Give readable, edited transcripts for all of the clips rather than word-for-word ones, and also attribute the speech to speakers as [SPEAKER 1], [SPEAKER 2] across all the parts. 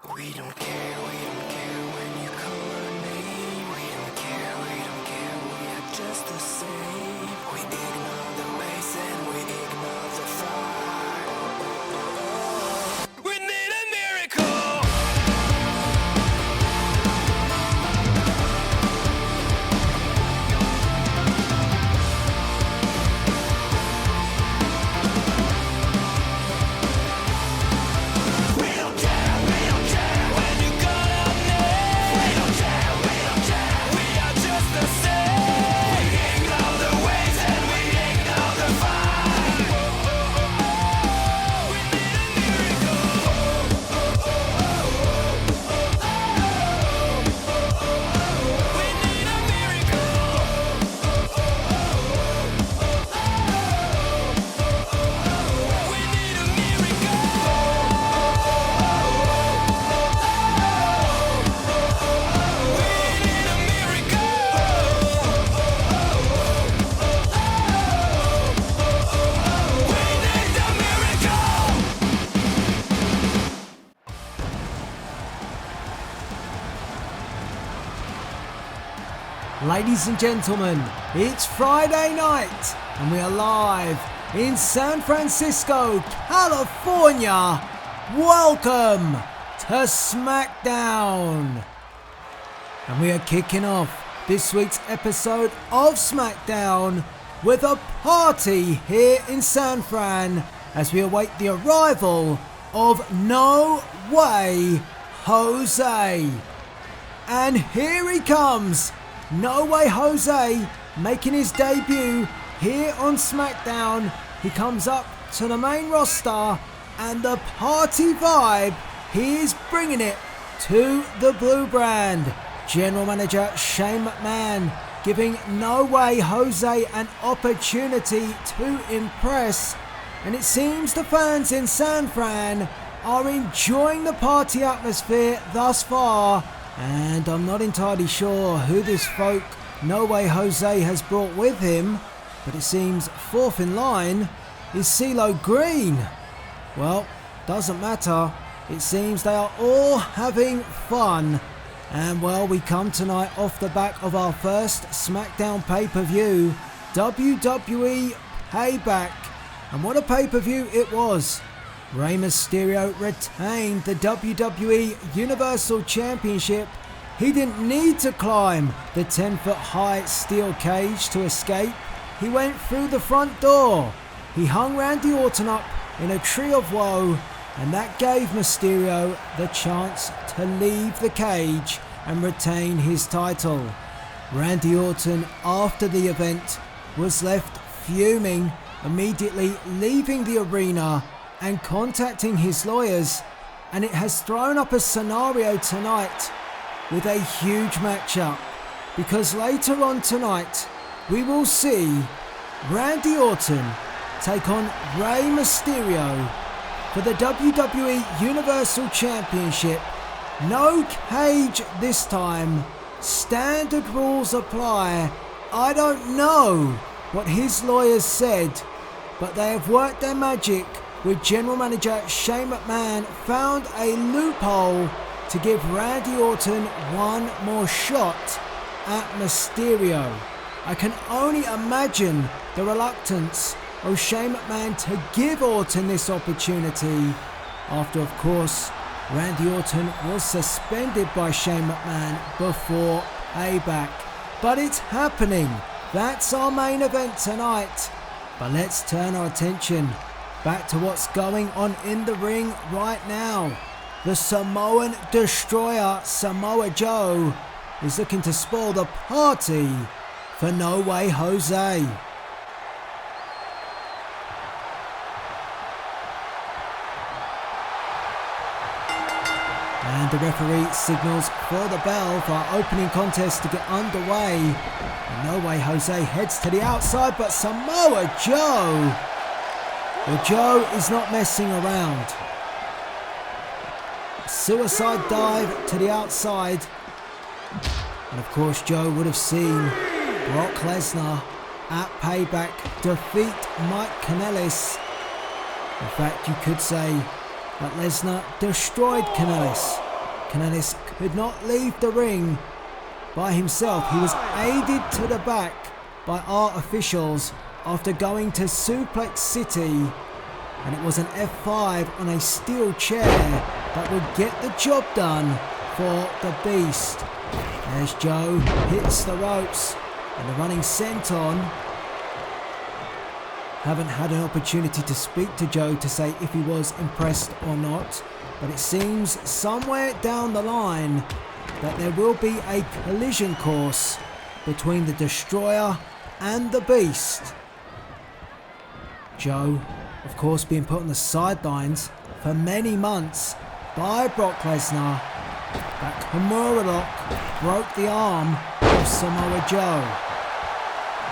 [SPEAKER 1] We don't care when you call our name. We don't care, we are just the same. We ignore the race and we ignore the fight. We need a miracle. We don't care when you call our name. We don't care, we are just the same. We ignore the ways and we ignore the fight. We need a miracle. We need a miracle. We need a
[SPEAKER 2] Ladies and gentlemen, it's Friday night and we are live in San Francisco, California. Welcome to SmackDown. And we are kicking off this week's episode of SmackDown with a party here in San Fran as we await the arrival of No Way Jose. And here he comes, No Way Jose, making his debut here on SmackDown. He comes up to the main roster and the party vibe, he is bringing it to the blue brand. General Manager Shane McMahon giving No Way Jose an opportunity to impress. And it seems the fans in San Fran are enjoying the party atmosphere thus far. And I'm not entirely sure who this folk No Way Jose has brought with him, but it seems fourth in line is CeeLo Green. Well, doesn't matter. It seems they are all having fun. And well, we come tonight off the back of our first SmackDown pay-per-view, WWE Payback. And what a pay-per-view it was. Rey Mysterio retained the WWE Universal Championship. He didn't need to climb the 10-foot high steel cage to escape. He went through the front door. He hung Randy Orton up in a tree of woe, and that gave Mysterio the chance to leave the cage and retain his title. Randy Orton, after the event, was left fuming, immediately leaving the arena and contacting his lawyers, and it has thrown up a scenario tonight with a huge matchup, because later on tonight we will see Randy Orton take on Rey Mysterio for the WWE Universal Championship. No cage this time, standard rules apply. I don't know what his lawyers said, but they have worked their magic with General Manager Shane McMahon, found a loophole to give Randy Orton one more shot at Mysterio. I can only imagine the reluctance of Shane McMahon to give Orton this opportunity after, of course, Randy Orton was suspended by Shane McMahon before Payback. But it's happening. That's our main event tonight. But let's turn our attention back to what's going on in the ring right now. The Samoan Destroyer, Samoa Joe, is looking to spoil the party for No Way Jose. And the referee signals for the bell for our opening contest to get underway. And No Way Jose heads to the outside, but Samoa Joe, well, Joe is not messing around. Suicide dive to the outside. And of course Joe would have seen Brock Lesnar at Payback defeat Mike Kanellis. In fact, you could say that Lesnar destroyed Kanellis Canales could not leave the ring by himself. He was aided to the back by our officials after going to Suplex City, and it was an F5 on a steel chair that would get the job done for the Beast. As Joe hits the ropes and the running senton. Haven't had an opportunity to speak to Joe to say if he was impressed or not, but it seems somewhere down the line that there will be a collision course between the Destroyer and the Beast. Joe, of course, being put on the sidelines for many months by Brock Lesnar. That Kimura lock broke the arm of Samoa Joe.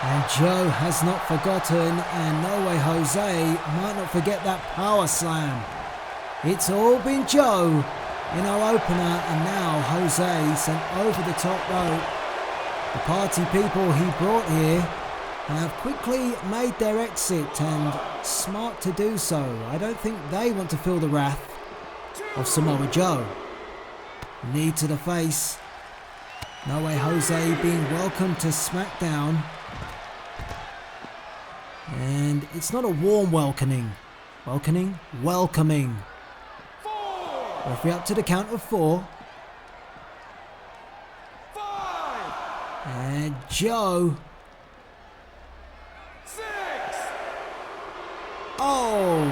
[SPEAKER 2] And Joe has not forgotten, and no way Jose might not forget that power slam. It's all been Joe in our opener, and now Jose sent over the top rope. The party people he brought here have quickly made their exit, and smart to do so. I don't think they want to feel the wrath of Samoa Joe. Knee to the face. No way Jose being welcomed to SmackDown. And it's not a warm welcoming. Welcoming. Referee up to the count of 4.
[SPEAKER 1] 5,
[SPEAKER 2] And Joe.
[SPEAKER 1] 6,
[SPEAKER 2] Oh!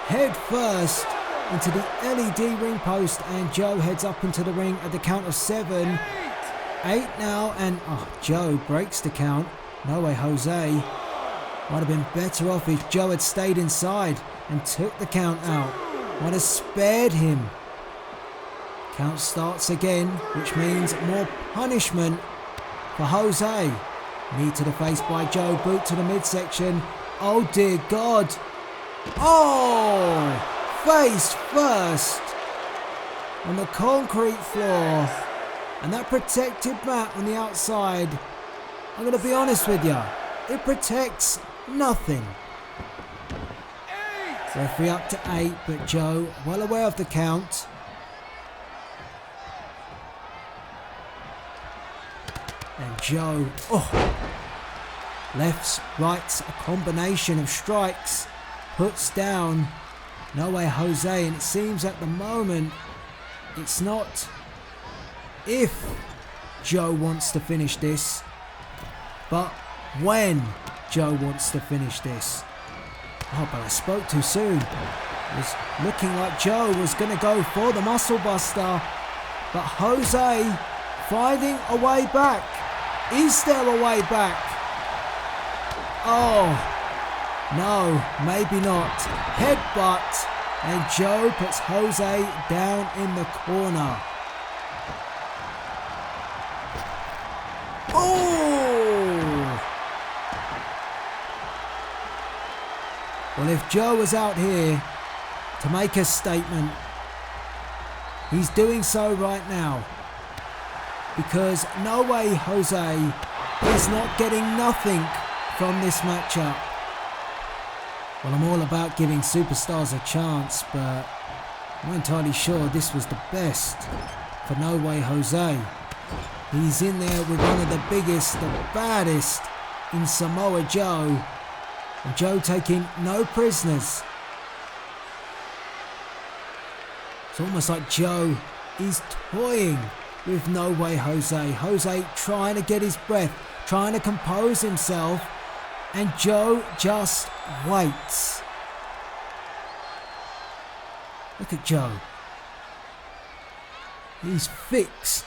[SPEAKER 2] Head first into the LED ring post, and Joe heads up into the ring at the count of 7. 8 now, and Joe breaks the count. No way Jose. Might have been better off if Joe had stayed inside and took the count out. Might have spared him. Count starts again, which means more punishment for Jose. Knee to the face by Joe, boot to the midsection. Oh dear God. Oh! Face first on the concrete floor. And that protected mat on the outside, I'm going to be honest with you, it protects nothing.
[SPEAKER 1] 8,
[SPEAKER 2] Referee up to 8, but Joe well aware of the count. And Joe, lefts, rights, a combination of strikes, puts down No Way Jose, and it seems at the moment it's not if Joe wants to finish this, but when Joe wants to finish this. Oh, but I spoke too soon. It was looking like Joe was going to go for the muscle buster, but Jose finding a way back. Is there a way back? Oh, no, maybe not. Headbutt, and Joe puts Jose down in the corner. Oh! Well, if Joe was out here to make a statement, he's doing so right now. Because no way Jose is not getting nothing from this matchup. Well, I'm all about giving superstars a chance, but I'm not entirely sure this was the best for No Way Jose. He's in there with one of the biggest, the baddest in Samoa Joe. And Joe taking no prisoners. It's almost like Joe is toying with No Way Jose. Jose trying to get his breath, trying to compose himself, and Joe just waits. Look at Joe. He's fixed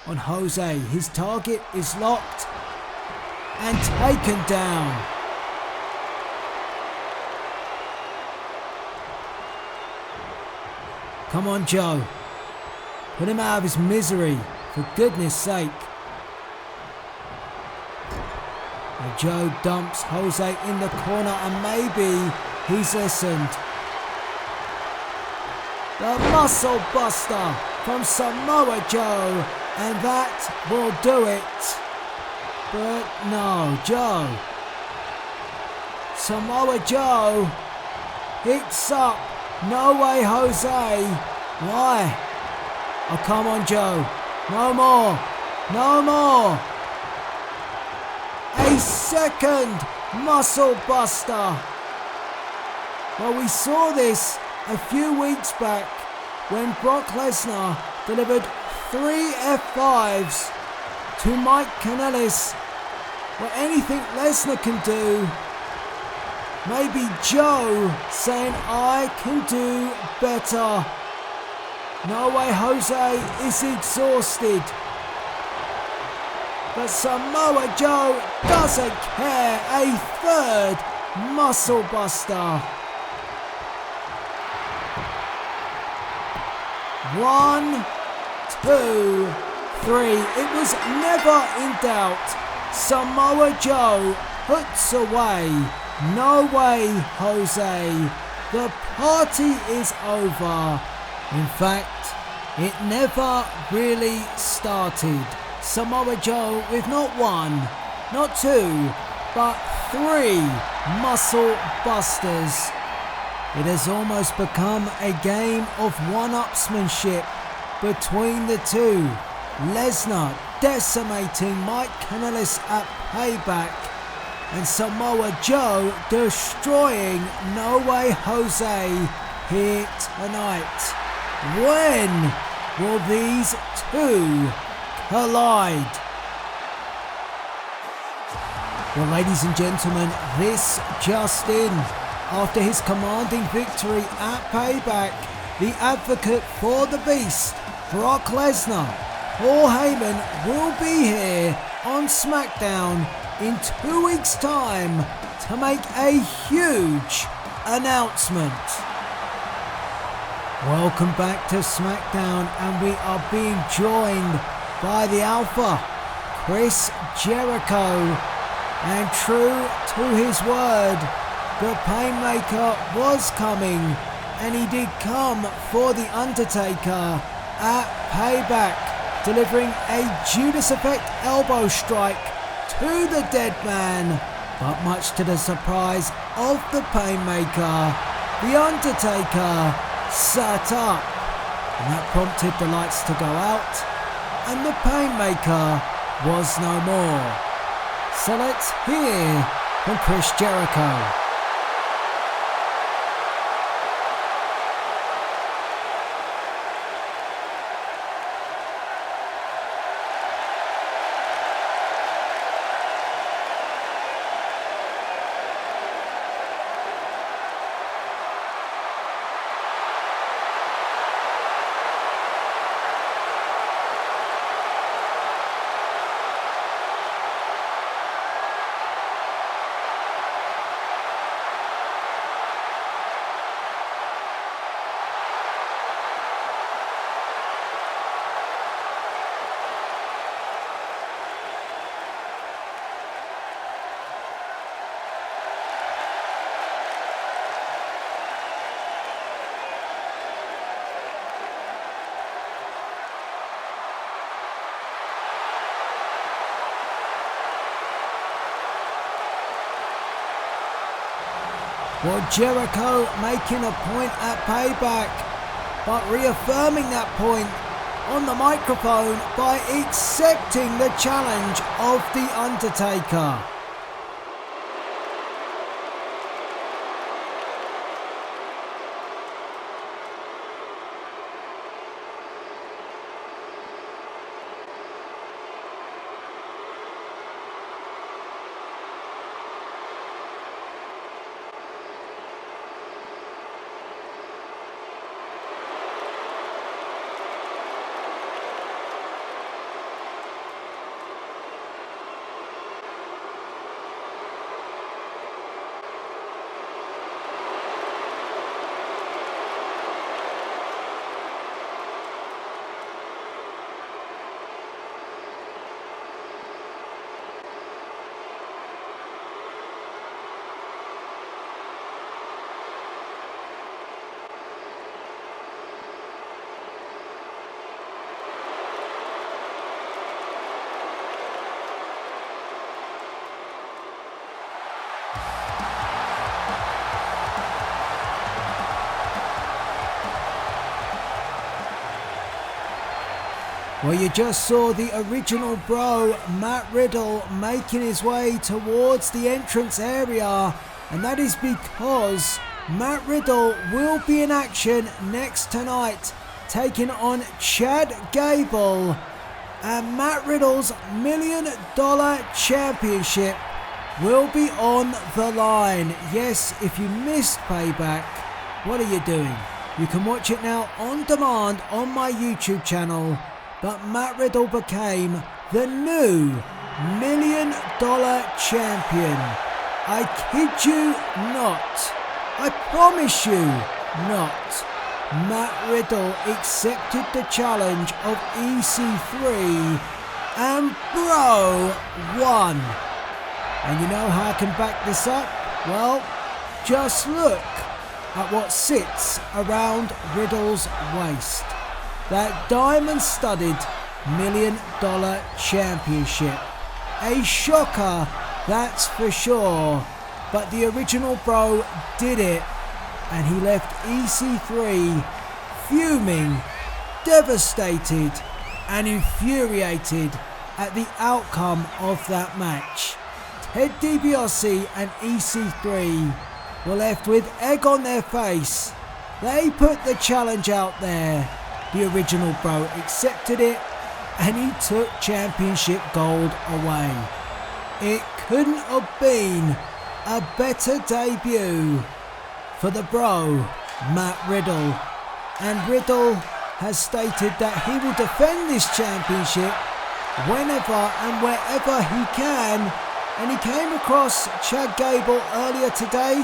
[SPEAKER 2] on Jose. His target is locked and taken down. Come on, Joe. Put him out of his misery, for goodness sake. And Joe dumps Jose in the corner, and maybe he's listened. The muscle buster from Samoa Joe, and that will do it. But no, Joe. Samoa Joe hits up No Way Jose. Why? Oh, come on, Joe. No more. No more. A second muscle buster. Well, we saw this a few weeks back when Brock Lesnar delivered 3 F5s to Mike Kanellis. Well, anything Lesnar can do, maybe Joe saying, I can do better. No way, Jose is exhausted. But Samoa Joe doesn't care. A third muscle buster. 1, 2, 3. It was never in doubt. Samoa Joe puts away. No way, Jose. The party is over. In fact, it never really started. Samoa Joe with not 1, not 2, but 3 muscle busters. It has almost become a game of one-upsmanship between the two. Lesnar decimating Mike Kanellis at Payback, and Samoa Joe destroying No Way Jose here tonight. When will these two collide? Well, ladies and gentlemen, this just in. After his commanding victory at Payback, the advocate for the Beast, Brock Lesnar, Paul Heyman, will be here on SmackDown in 2 weeks' time to make a huge announcement. Welcome back to SmackDown, and we are being joined by the Alpha, Chris Jericho, and true to his word, the Painmaker was coming, and he did come for The Undertaker at Payback, delivering a Judas Effect elbow strike to the dead man. But much to the surprise of the Painmaker, The Undertaker sat up, and that prompted the lights to go out, and the Painmaker was no more. So let's hear from Chris Jericho. Well, Jericho making a point at Payback, but reaffirming that point on the microphone by accepting the challenge of The Undertaker. Well, you just saw the original bro, Matt Riddle, making his way towards the entrance area, and that is because Matt Riddle will be in action next tonight, taking on Chad Gable, and Matt Riddle's $1 Million Championship will be on the line. Yes, if you missed Payback, what are you doing? You can watch it now on demand on my YouTube channel. But Matt Riddle became the new $1 Million Champion. I kid you not. I promise you not. Matt Riddle accepted the challenge of EC3 and bro won. And you know how I can back this up? Well, just look at what sits around Riddle's waist. That diamond-studded $1 Million Championship. A shocker, that's for sure. But the original bro did it, and he left EC3 fuming, devastated, and infuriated at the outcome of that match. Ted DiBiase and EC3 were left with egg on their face. They put the challenge out there. The original bro accepted it, and he took championship gold away. It couldn't have been a better debut for the bro, Matt Riddle. And Riddle has stated that he will defend this championship whenever and wherever he can. And he came across Chad Gable earlier today,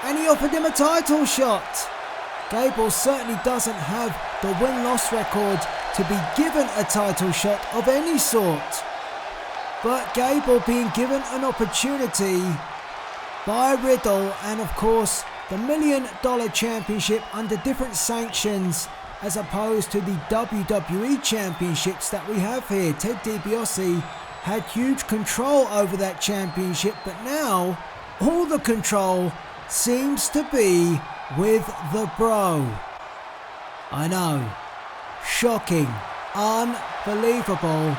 [SPEAKER 2] and he offered him a title shot. Gable certainly doesn't have the win-loss record to be given a title shot of any sort. But Gable being given an opportunity by Riddle, and of course the $1 Million Championship under different sanctions as opposed to the WWE Championships that we have here. Ted DiBiase had huge control over that championship, but now all the control seems to be with the bro. I know, shocking, unbelievable,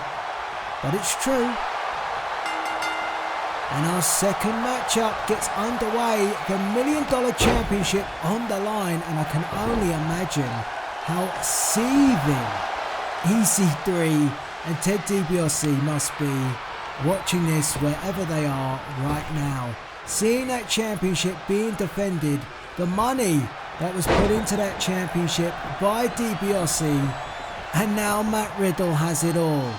[SPEAKER 2] but it's true. And our second matchup gets underway, the $1 Million Championship on the line, and I can only imagine how seething EC3 and Ted DiBiase must be watching this wherever they are right now. Seeing that championship being defended, the money that was put into that championship by DiBiase, and now Matt Riddle has it all.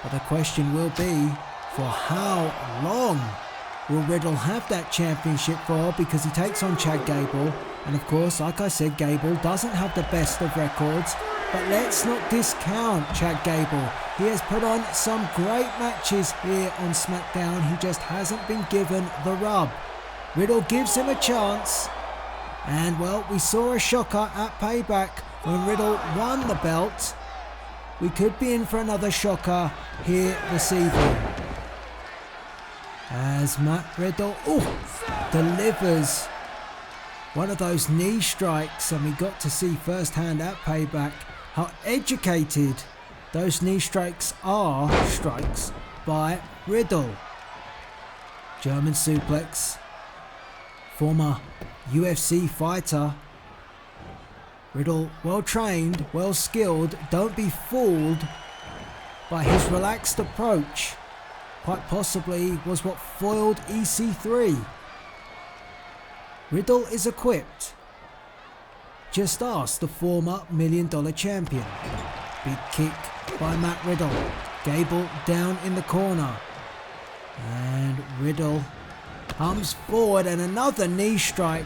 [SPEAKER 2] But the question will be, for how long will Riddle have that championship for? Because he takes on Chad Gable, and of course, like I said, Gable doesn't have the best of records, but let's not discount Chad Gable. He has put on some great matches here on SmackDown. He just hasn't been given the rub. Riddle gives him a chance, and well, we saw a shocker at Payback when Riddle won the belt. We could be in for another shocker here this evening, as Matt Riddle delivers one of those knee strikes, and we got to see firsthand at Payback how educated those knee strikes are, strikes by Riddle. German suplex, former UFC fighter. Riddle, well trained, well skilled, don't be fooled by his relaxed approach. Quite possibly was what foiled EC3. Riddle is equipped. Just ask the former $1 Million Champion. Big kick by Matt Riddle. Gable down in the corner. And Riddle comes forward, and another knee strike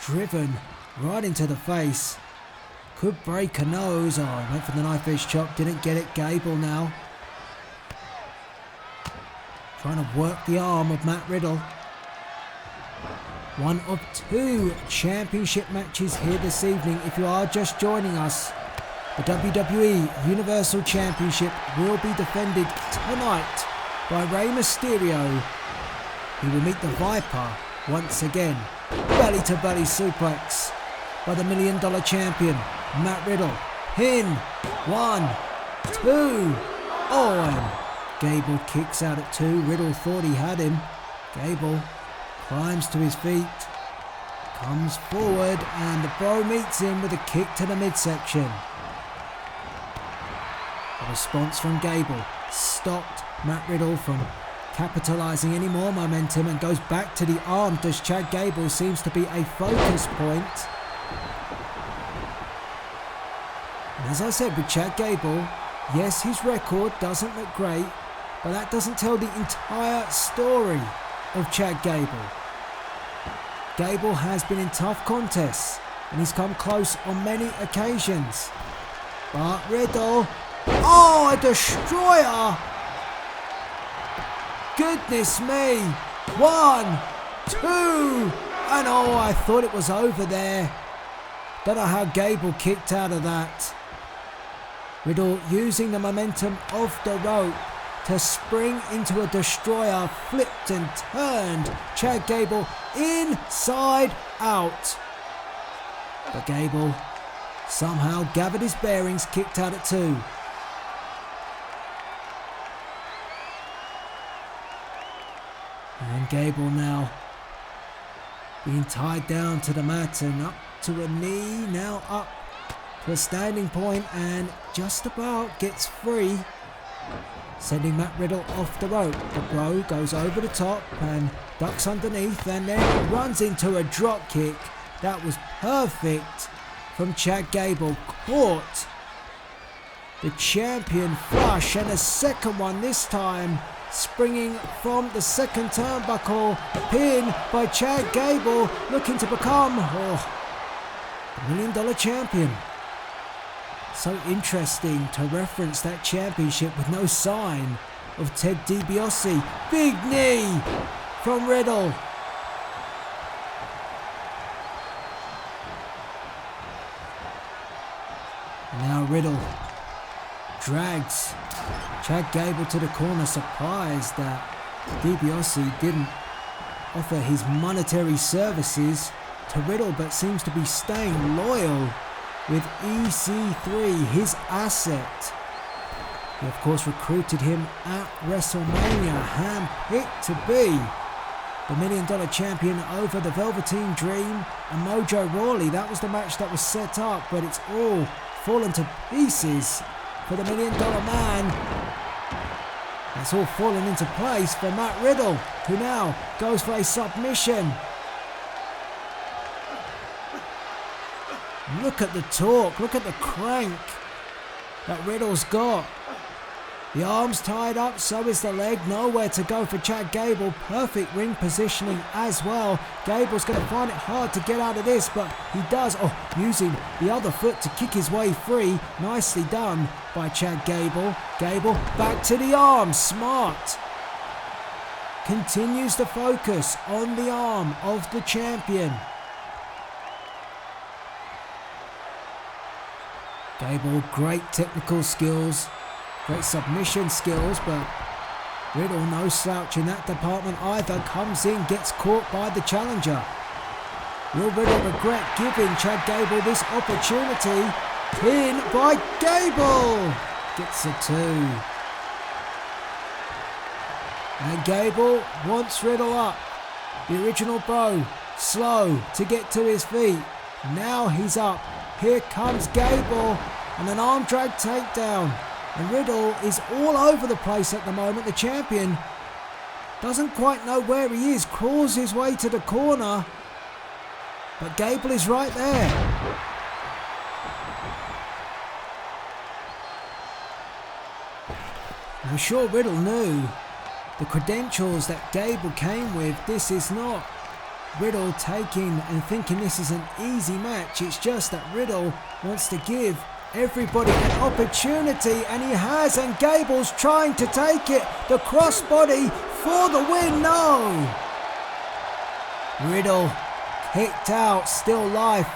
[SPEAKER 2] driven right into the face. Could break a nose. Oh, went for the knife edge chop, didn't get it. Gable now trying to work the arm of Matt Riddle. One of two championship matches here this evening. If you are just joining us, the WWE Universal Championship will be defended tonight by Rey Mysterio. He will meet the Viper once again. Belly to belly suplex by the $1 Million Champion, Matt Riddle. Pin. 1, 2. Oh, and Gable kicks out at 2. Riddle thought he had him. Gable climbs to his feet. Comes forward and the Bro meets him with a kick to the midsection. A response from Gable stopped Matt Riddle from capitalizing any more momentum and goes back to the arm as Chad Gable seems to be a focus point. And as I said with Chad Gable, yes, his record doesn't look great, but that doesn't tell the entire story of Chad Gable. Gable has been in tough contests and he's come close on many occasions. But Riddle, oh, a destroyer! Goodness me! 1, 2, and oh, I thought it was over there. Don't know how Gable kicked out of that. Riddle using the momentum of the rope to spring into a destroyer, flipped and turned Chad Gable inside out. But Gable somehow gathered his bearings, kicked out at 2. And Gable now being tied down to the mat and up to a knee, now up to a standing point and just about gets free, sending Matt Riddle off the rope. The Bro goes over the top and ducks underneath and then runs into a drop kick. That was perfect from Chad Gable. Caught the champion flush and a second one this time, springing from the second turnbuckle. Pin by Chad Gable, looking to become the $1 million champion. So interesting to reference that championship with no sign of Ted DiBiase. Big knee from Riddle. Now Riddle drags Chad Gable to the corner, surprised that DiBiase didn't offer his monetary services to Riddle, but seems to be staying loyal with EC3, his asset. He of course recruited him at WrestleMania, handpicked to be the $1 million champion over the Velveteen Dream and Mojo Rawley. That was the match that was set up, but it's all fallen to pieces for the $1 million man. That's all fallen into place for Matt Riddle, who now goes for a submission. Look at the torque, look at the crank that Riddle's got. The arm's tied up, so is the leg. Nowhere to go for Chad Gable. Perfect ring positioning as well. Gable's going to find it hard to get out of this, but he does. Oh, using the other foot to kick his way free. Nicely done by Chad Gable. Gable back to the arm. Smart. Continues to focus on the arm of the champion. Gable, great technical skills. Great submission skills, but Riddle no slouch in that department either. Comes in, gets caught by the challenger. Will Riddle regret giving Chad Gable this opportunity? Pin by Gable! Gets a 2. And Gable wants Riddle up. The original Bro, slow to get to his feet. Now he's up. Here comes Gable and an arm drag takedown. And Riddle is all over the place at the moment. The champion doesn't quite know where he is. Crawls his way to the corner. But Gable is right there. I'm sure Riddle knew the credentials that Gable came with. This is not Riddle taking and thinking this is an easy match. It's just that Riddle wants to give everybody an opportunity, and he has, and Gable's trying to take it. The crossbody for the win. No! Riddle kicked out, still life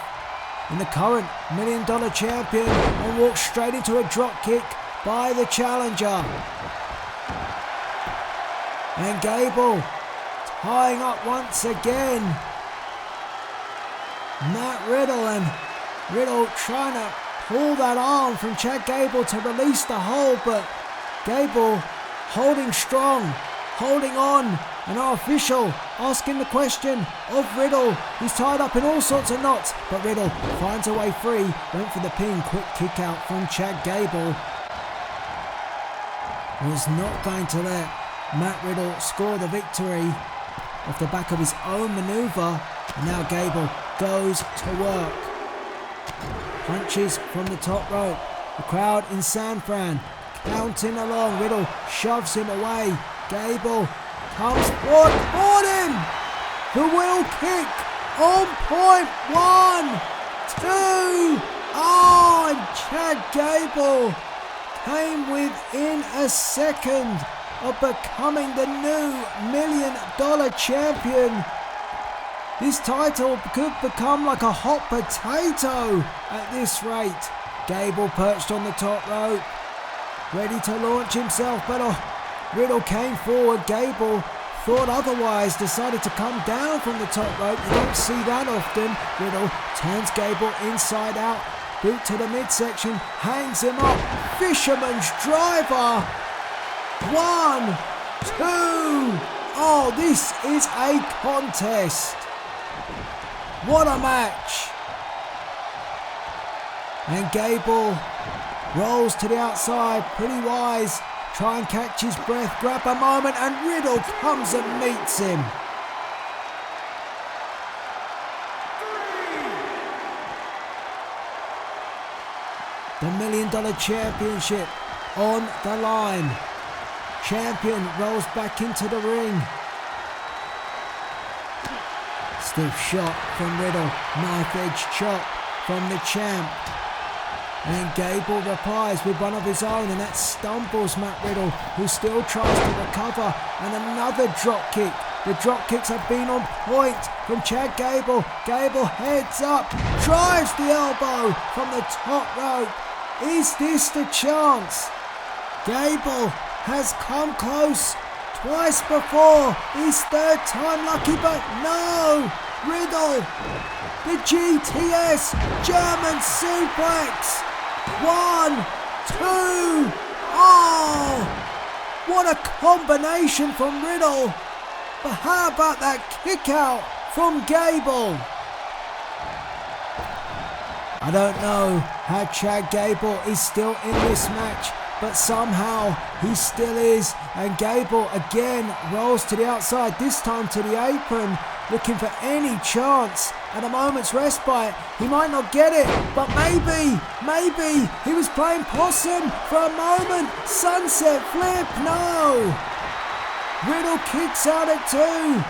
[SPEAKER 2] in the current $1 million champion, and walks straight into a drop kick by the challenger. And Gable tying up once again Matt Riddle, and Riddle trying to pull that arm from Chad Gable to release the hold, but Gable holding strong, holding on, and our official asking the question of Riddle. He's tied up in all sorts of knots, but Riddle finds a way free, went for the pin, quick kick out from Chad Gable. Was not going to let Matt Riddle score the victory off the back of his own maneuver, and now Gable goes to work. Punches from the top rope. The crowd in San Fran counting along. Riddle shoves him away. Gable comes forward, caught him! The wheel kick on point. 1, 2. Oh, and Chad Gable came within a second of becoming the new $1 million champion. This title could become like a hot potato at this rate. Gable perched on the top rope, ready to launch himself, but Riddle came forward. Gable thought otherwise, decided to come down from the top rope. You don't see that often. Riddle turns Gable inside out, boot to the midsection, hangs him up. Fisherman's driver. 1, 2. Oh, this is a contest. What a match. And Gable rolls to the outside, pretty wise. Try and catch his breath, grab a moment, and Riddle comes and meets him. The $1 million championship on the line. Champion rolls back into the ring. Stiff shot from Riddle, knife edge chop from the champ. And Gable replies with one of his own, and that stumbles Matt Riddle, who still tries to recover. And another drop kick. The drop kicks have been on point from Chad Gable. Gable heads up, drives the elbow from the top rope. Is this the chance? Gable has come close twice before. His third time lucky, but no. Riddle, the GTS German suplex. 1, 2. Oh, what a combination from Riddle. But how about that kick out from Gable? I don't know how Chad Gable is still in this match, but somehow he still is. And Gable again rolls to the outside, this time to the apron, looking for any chance at a moment's respite. He might not get it, but maybe he was playing possum for a moment. Sunset flip, no. Riddle kicks out at 2.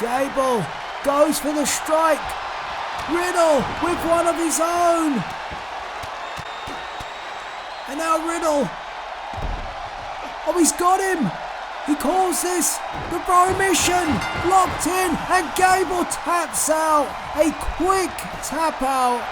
[SPEAKER 2] Gable goes for the strike. Riddle with one of his own. And now Riddle. Oh, he's got him. He calls this the Bro Mission. Locked in, and Gable taps out. A quick tap out.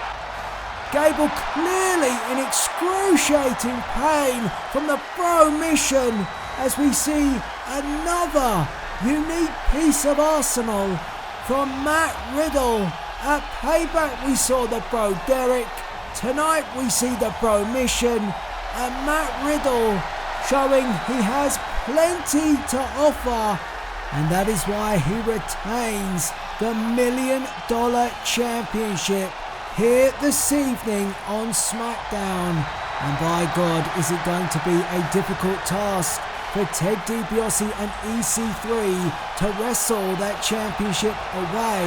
[SPEAKER 2] Gable clearly in excruciating pain from the Bro Mission, as we see another unique piece of arsenal from Matt Riddle. At Payback we saw the Bro Derek. Tonight we see the Bro Mission, and Matt Riddle showing he has plenty to offer, and that is why he retains the $1 million championship here this evening on SmackDown. And by God, is it going to be a difficult task for Ted DiBiase and EC3 to wrestle that championship away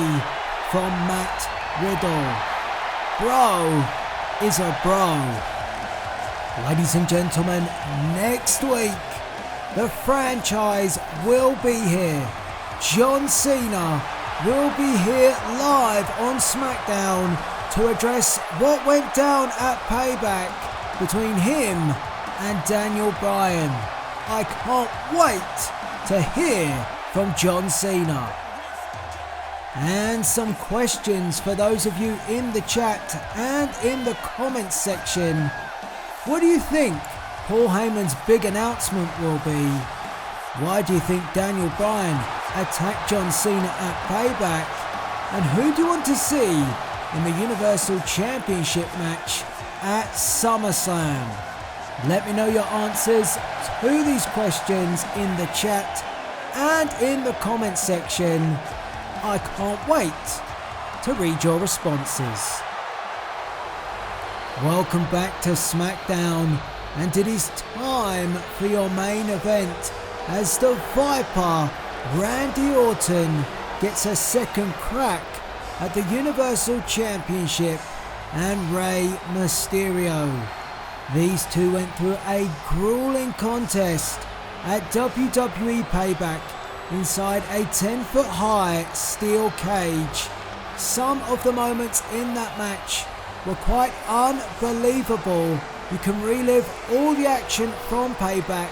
[SPEAKER 2] from Matt Riddle. Bro is a bro. Ladies and gentlemen, next week the franchise will be here. John Cena will be here live on SmackDown to address what went down at Payback between him and Daniel Bryan. I can't wait to hear from John Cena. And some questions for those of you in the chat and in the comments section. What do you think Paul Heyman's big announcement will be? Why do you think Daniel Bryan attacked John Cena at Payback? And who do you want to see in the Universal Championship match at SummerSlam? Let me know your answers to these questions in the chat and in the comment section. I can't wait to read your responses. Welcome back to SmackDown, and it is time for your main event as the Viper, Randy Orton, gets a second crack at the Universal Championship and Rey Mysterio. These two went through a grueling contest at WWE Payback inside a 10-foot high steel cage. Some of the moments in that match were quite unbelievable. You can relive all the action from Payback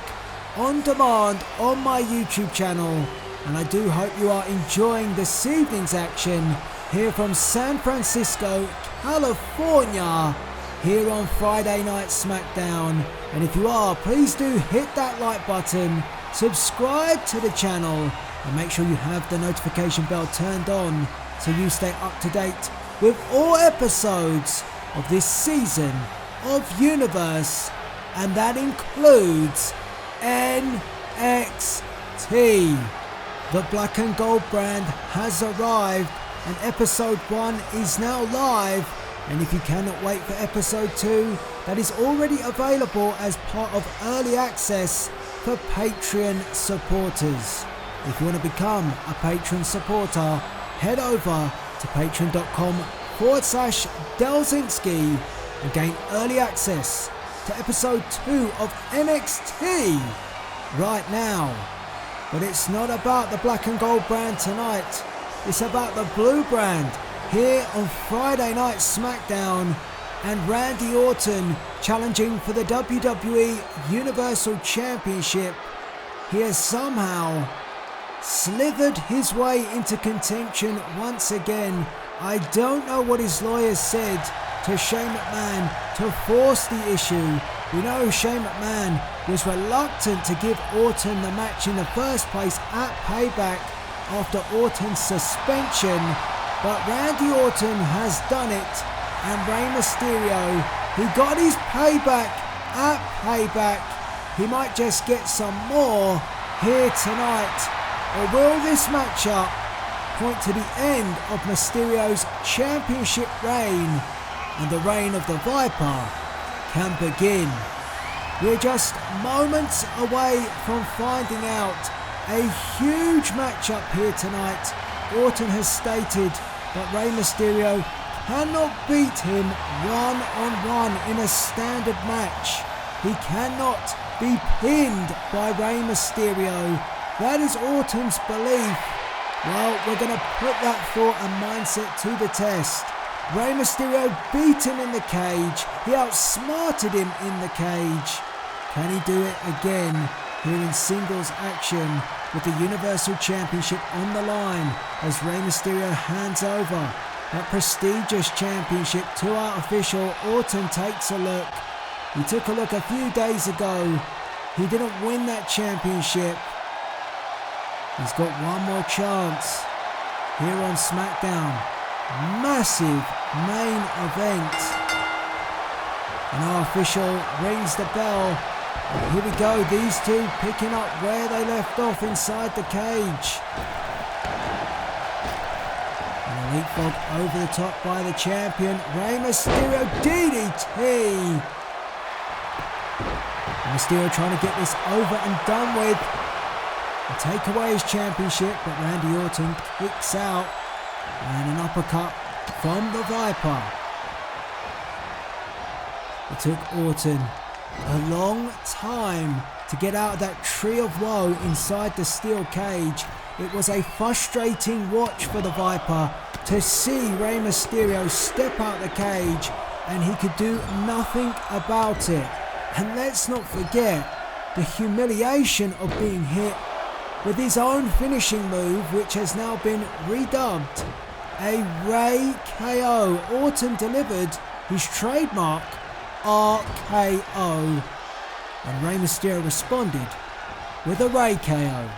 [SPEAKER 2] on demand on my YouTube channel, and I do hope you are enjoying this evening's action here from San Francisco, California, here on Friday Night SmackDown. And if you are, please do hit that like button, subscribe to the channel, and make sure you have the notification bell turned on so you stay up to date with all episodes of this season of Universe, and that includes NXT. The black and gold brand has arrived, and episode 1 is now live. And if you cannot wait for episode 2, that is already available as part of early access for Patreon supporters. If you want to become a Patreon supporter, head over to patreon.com/Delzinski and gain early access to episode 2 of NXT right now. But it's not about the black and gold brand tonight. It's about the blue brand here on Friday Night SmackDown, and Randy Orton challenging for the WWE Universal Championship. He has somehow slithered his way into contention once again. I don't know what his lawyers said to Shane McMahon to force the issue. We know Shane McMahon was reluctant to give Orton the match in the first place at Payback after Orton's suspension, but Randy Orton has done it, and Rey Mysterio, he got his payback at Payback. He might just get some more here tonight, or will this matchup point to the end of Mysterio's championship reign, and the reign of the Viper can begin? We're just moments away from finding out. A huge matchup here tonight. Orton has stated that Rey Mysterio cannot beat him one-on-one in a standard match. He cannot be pinned by Rey Mysterio. That is Orton's belief. Well, we're going to put that thought and mindset to the test. Rey Mysterio beat him in the cage. He outsmarted him in the cage. Can he do it again here in singles action with the Universal Championship on the line as Rey Mysterio hands over that prestigious championship to our official? Orton takes a look. He took a look a few days ago. He didn't win that championship. He's got one more chance here on SmackDown. Massive main event. And our official rings the bell. Here we go, these two picking up where they left off inside the cage. And a leapfrog over the top by the champion, Rey Mysterio, DDT. And Mysterio trying to get this over and done with and take away his championship, but Randy Orton kicks out, and an uppercut from the Viper. It took Orton a long time to get out of that tree of woe inside the steel cage. It was a frustrating watch for the Viper to see Rey Mysterio step out the cage and he could do nothing about it. And let's not forget the humiliation of being hit with his own finishing move, which has now been redubbed a Rey KO. Orton delivered his trademark RKO, and Rey Mysterio responded with a Rey KO.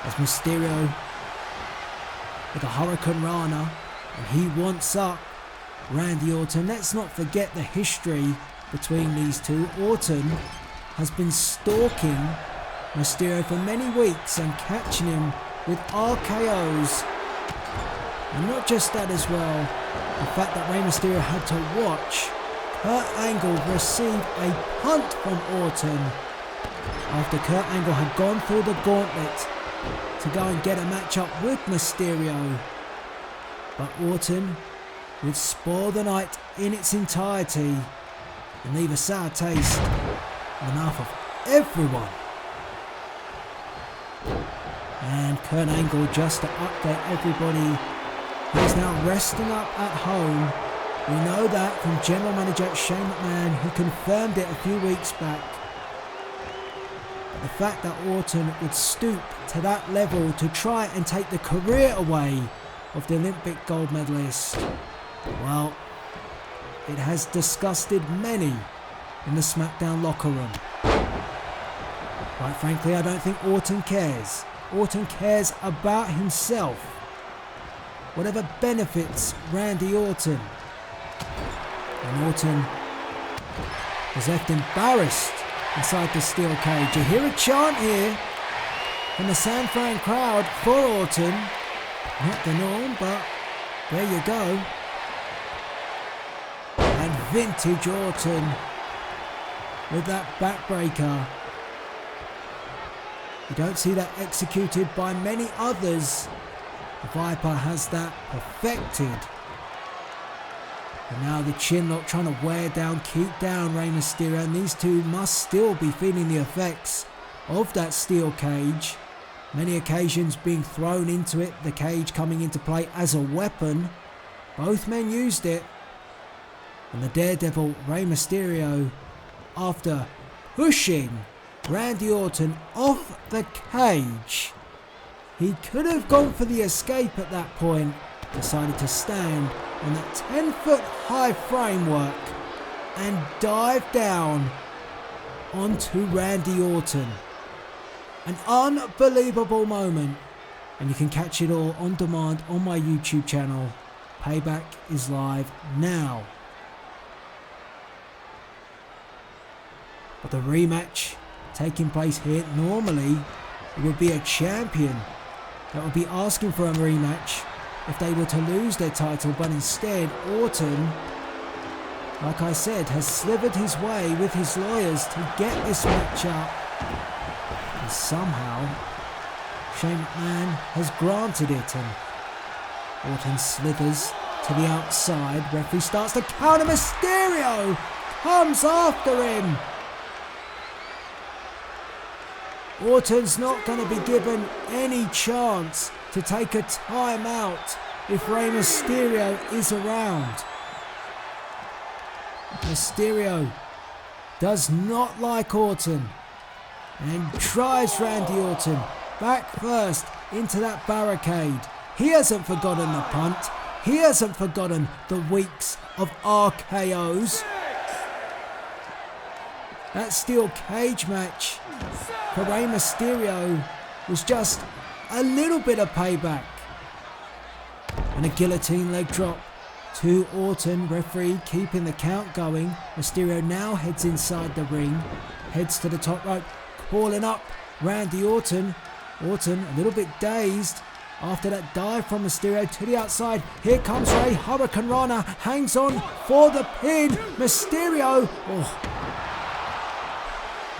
[SPEAKER 2] As Mysterio with a Hurricane Rana, and he wants up Randy Orton. Let's not forget the history between these two. Orton has been stalking Mysterio for many weeks and catching him with RKOs. And not just that as well, the fact that Rey Mysterio had to watch Kurt Angle receive a punt from Orton after Kurt Angle had gone through the gauntlet to go and get a matchup with Mysterio. But Orton would spoil the night in its entirety and leave a sour taste in the mouth of everyone. And Kurt Angle, just to update everybody, he's now resting up at home. We know that from General Manager Shane McMahon, who confirmed it a few weeks back. The fact that Orton would stoop to that level to try and take the career away of the Olympic gold medalist, well, it has disgusted many in the SmackDown locker room. Quite frankly, I don't think Orton cares. Orton cares about himself. Whatever benefits Randy Orton. And Orton was left embarrassed inside the steel cage. You hear a chant here from the San Fran crowd for Orton. Not the norm, but there you go. And vintage Orton with that backbreaker. You don't see that executed by many others. The Viper has that perfected. And now the chin lock trying to wear down, keep down Rey Mysterio. And these two must still be feeling the effects of that steel cage. Many occasions being thrown into it, the cage coming into play as a weapon. Both men used it. And the Daredevil Rey Mysterio, after pushing Randy Orton off the cage, he could have gone for the escape at that point, decided to stand on that 10-foot high framework and dive down onto Randy Orton. An unbelievable moment, and you can catch it all on demand on my YouTube channel. Payback is live now. But the rematch taking place here, normally it would be a champion that would be asking for a rematch if they were to lose their title, but instead Orton, like I said, has slivered his way with his lawyers to get this match up, and somehow Shane McMahon has granted it, and Orton slithers to the outside. Referee starts to counter. Mysterio comes after him. Orton's not going to be given any chance to take a timeout if Rey Mysterio is around. Mysterio does not like Orton and drives Randy Orton back first into that barricade. He hasn't forgotten the punt. He hasn't forgotten the weeks of RKOs. That steel cage match for Rey Mysterio was just a little bit of payback. And a guillotine leg drop to Orton. Referee keeping the count going. Mysterio now heads inside the ring, heads to the top rope, calling up Randy Orton. Orton a little bit dazed after that dive from Mysterio to the outside. Here comes Rey. Hurricane Rana hangs on for the pin. Mysterio.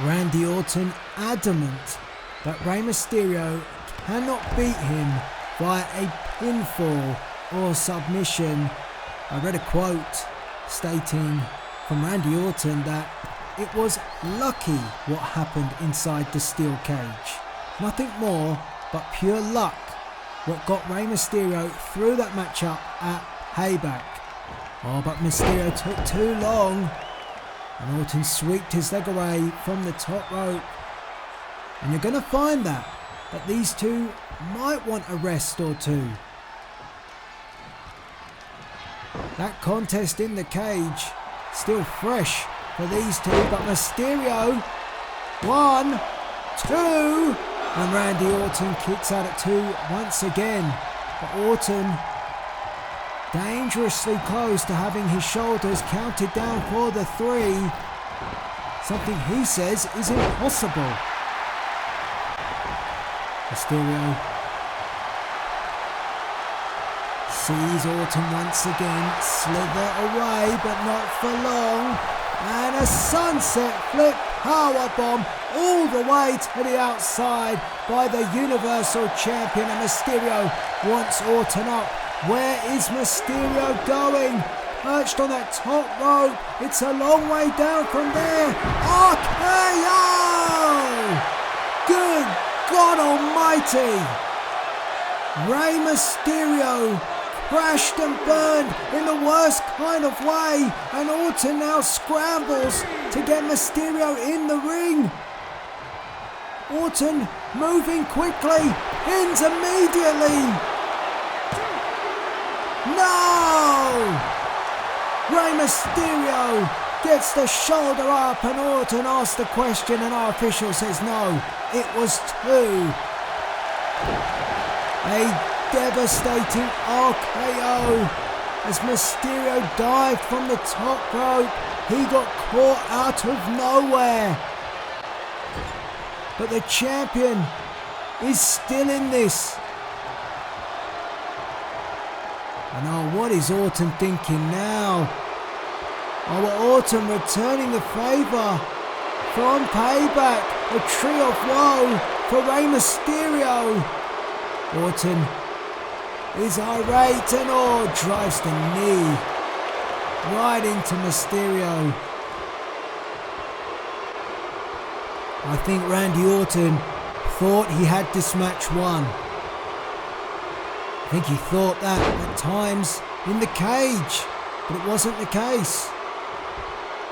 [SPEAKER 2] Randy Orton adamant that Rey Mysterio cannot beat him via a pinfall or submission. I read a quote stating from Randy Orton that it was lucky what happened inside the steel cage. Nothing more but pure luck what got Rey Mysterio through that matchup at Payback. But Mysterio took too long. And Orton swept his leg away from the top rope. And you're going to find that these two might want a rest or two. That contest in the cage, still fresh for these two. But Mysterio, 1, 2, and Randy Orton kicks out at 2 once again. But Orton dangerously close to having his shoulders counted down for the 3. Something he says is impossible. Mysterio sees Orton once again slither away, but not for long. And a sunset flip powerbomb all the way to the outside by the Universal Champion. And Mysterio wants Orton up. Where is Mysterio going? Perched on that top rope. It's a long way down from there. RKO! Good God Almighty! Rey Mysterio crashed and burned in the worst kind of way, and Orton now scrambles to get Mysterio in the ring. Orton moving quickly, pins immediately. No! Rey Mysterio gets the shoulder up, and Orton asks the question, and our official says no, it was 2. A devastating RKO as Mysterio dived from the top rope. He got caught out of nowhere. But the champion is still in this. And oh, what is Orton thinking now? Oh, Orton returning the favour from Payback. A tree of woe for Rey Mysterio. Orton is irate and drives the knee right into Mysterio. I think Randy Orton thought he had this match won. I think he thought that at times in the cage, but it wasn't the case.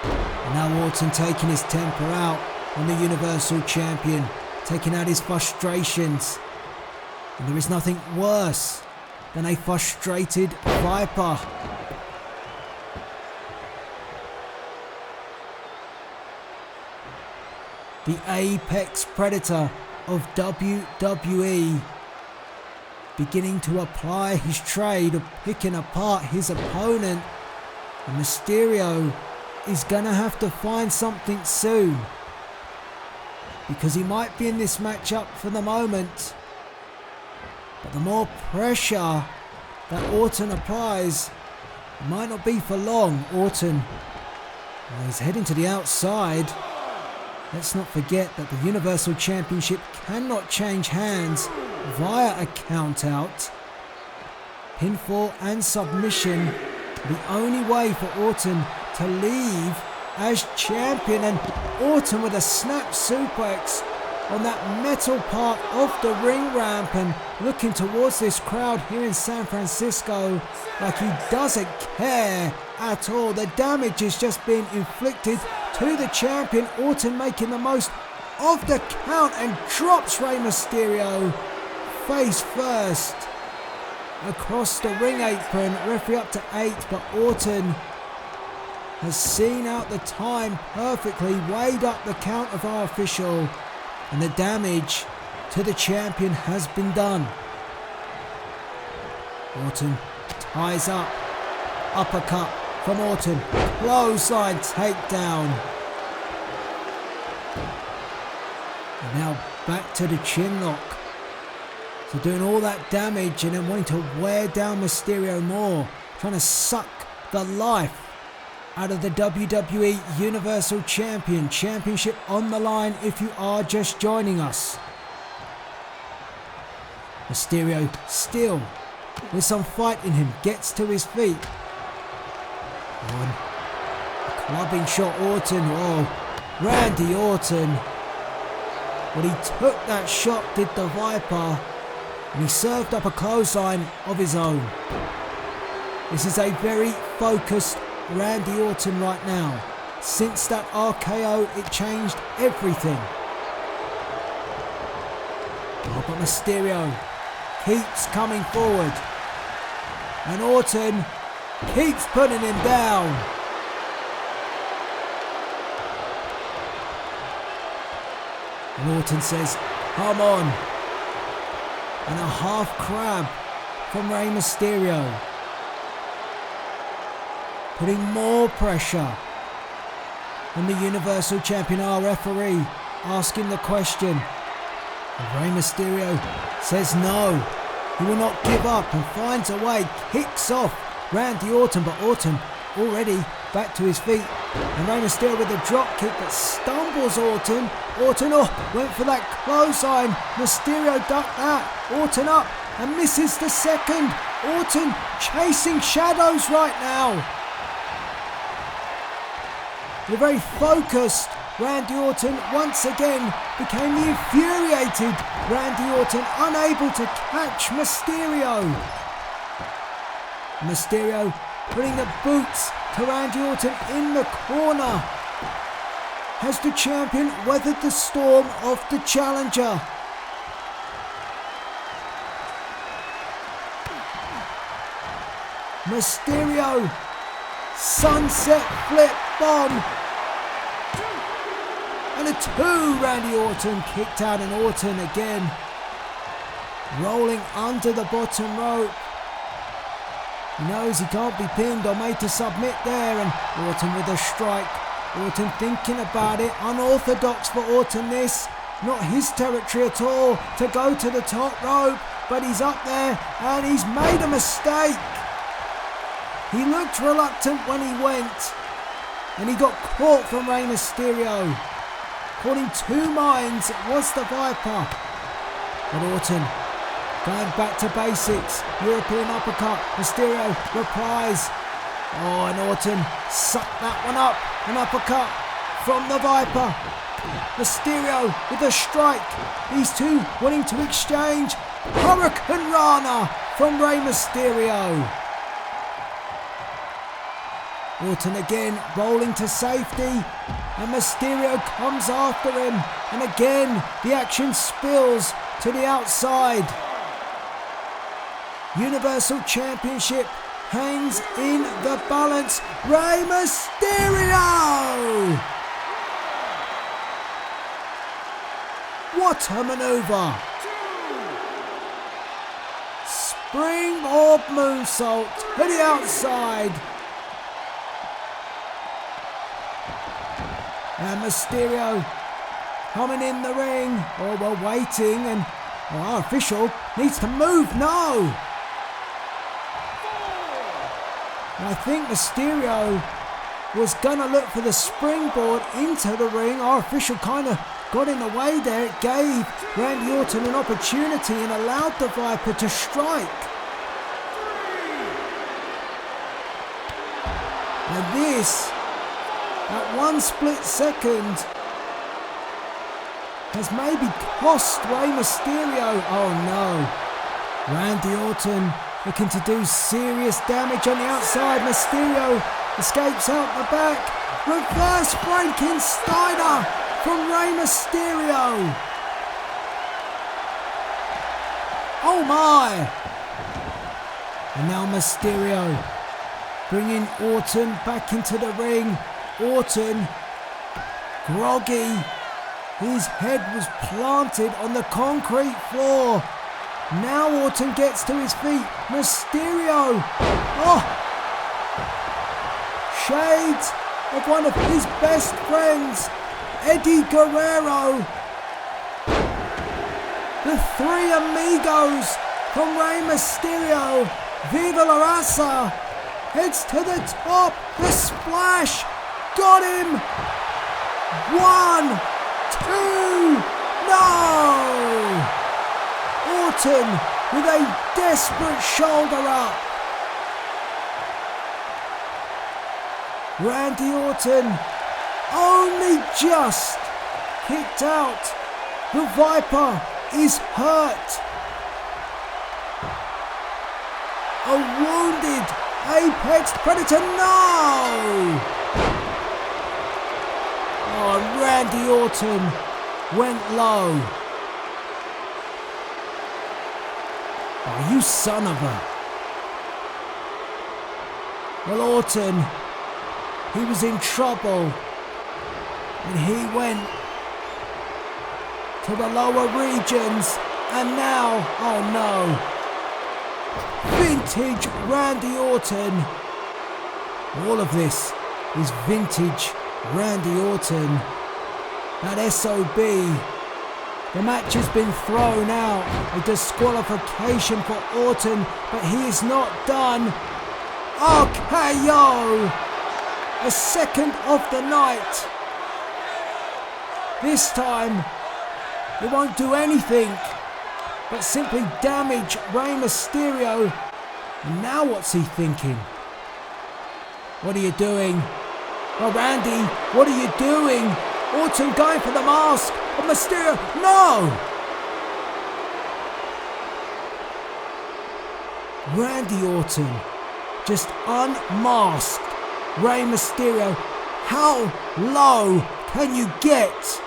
[SPEAKER 2] And now Orton taking his temper out on the Universal Champion, taking out his frustrations. And there is nothing worse than a frustrated Viper. The apex predator of WWE beginning to apply his trade of picking apart his opponent. And Mysterio is gonna have to find something soon, because he might be in this matchup for the moment, but the more pressure that Orton applies, it might not be for long. Orton, he's heading to the outside. Let's not forget that the Universal Championship cannot change hands via a count out. Pinfall and submission, the only way for Orton to leave as champion. And Orton with a snap suplex on that metal part of the ring ramp, and looking towards this crowd here in San Francisco like he doesn't care at all. The damage is just being inflicted to the champion. Orton making the most of the count and drops Rey Mysterio face first across the ring apron. Referee up to 8, but Orton has seen out the time perfectly, weighed up the count of our official, and the damage to the champion has been done. Orton ties up, uppercut from Orton, clothesline takedown. And now back to the chin lock. So doing all that damage and then wanting to wear down Mysterio more, trying to suck the life out of the WWE Universal Champion. Championship on the line if you are just joining us. Mysterio still with some fight in him, gets to his feet. One clubbing shot Orton. Oh, Randy Orton. When he took that shot, did the Viper, and he served up a clothesline of his own. This is a very focused Randy Orton right now. Since that RKO, it changed everything. Oh, but Mysterio keeps coming forward, and Orton keeps putting him down. And Orton says, "Come on." And a half crab from Rey Mysterio. putting more pressure on the Universal Champion. Our referee asking the question. And Rey Mysterio says no. He will not give up and finds a way, kicks off Randy Orton, but Orton already back to his feet. And Rey Mysterio with a drop kick that stumbles Orton. Orton went for that clothesline. Mysterio ducked that. Orton up and misses the second. Orton chasing shadows right now. The very focused Randy Orton once again became the infuriated Randy Orton, unable to catch Mysterio. Mysterio putting the boots to Randy Orton in the corner. Has the champion weathered the storm of the challenger? Mysterio, sunset flip bomb. And a 2, Randy Orton kicked out, and Orton again rolling under the bottom rope. He knows he can't be pinned or made to submit there, and Orton with a strike. Orton thinking about it, unorthodox for Orton this, not his territory at all to go to the top rope, but he's up there and he's made a mistake. He looked reluctant when he went, and he got caught from Rey Mysterio. Caught in two minds, it was the Viper. But Orton going back to basics. European uppercut. Mysterio replies. Oh, and Orton sucked that one up. An uppercut from the Viper. Mysterio with a strike. These two wanting to exchange. Hurricane Rana from Rey Mysterio. Orton again rolling to safety, and Mysterio comes after him, and again the action spills to the outside. Universal Championship hangs in the balance. Rey Mysterio! What a maneuver! Springboard moonsault to the outside. And Mysterio coming in the ring. Oh, we're waiting, and our official needs to move. No! I think Mysterio was going to look for the springboard into the ring. Our official kind of got in the way there. It gave Randy Orton an opportunity and allowed the Viper to strike. And this, at one split second, has maybe cost Rey Mysterio. Oh no. Randy Orton looking to do serious damage on the outside. Mysterio escapes out the back. Reverse breaking Steiner from Rey Mysterio. Oh my. And now Mysterio bringing Orton back into the ring. Orton, groggy, his head was planted on the concrete floor. Now Orton gets to his feet. Mysterio, shades of one of his best friends, Eddie Guerrero. The three amigos from Rey Mysterio, Viva la Raza, heads to the top. The splash. Got him! 1, 2, no! Orton with a desperate shoulder up. Randy Orton only just kicked out. The Viper is hurt. A wounded Apex Predator, no! Oh, and Randy Orton went low. Oh, you son of a... Well, Orton, he was in trouble. And he went to the lower regions. And now, oh no. Vintage Randy Orton All of this is vintage Randy Orton. That SOB. The match has been thrown out. A disqualification for Orton, but he is not done. RKO! A second of the night. This time, it won't do anything but simply damage Rey Mysterio. And now what's he thinking? What are you doing? Oh, Randy, what are you doing? Orton going for the mask of Mysterio. No! Randy Orton just unmasked Rey Mysterio. How low can you get?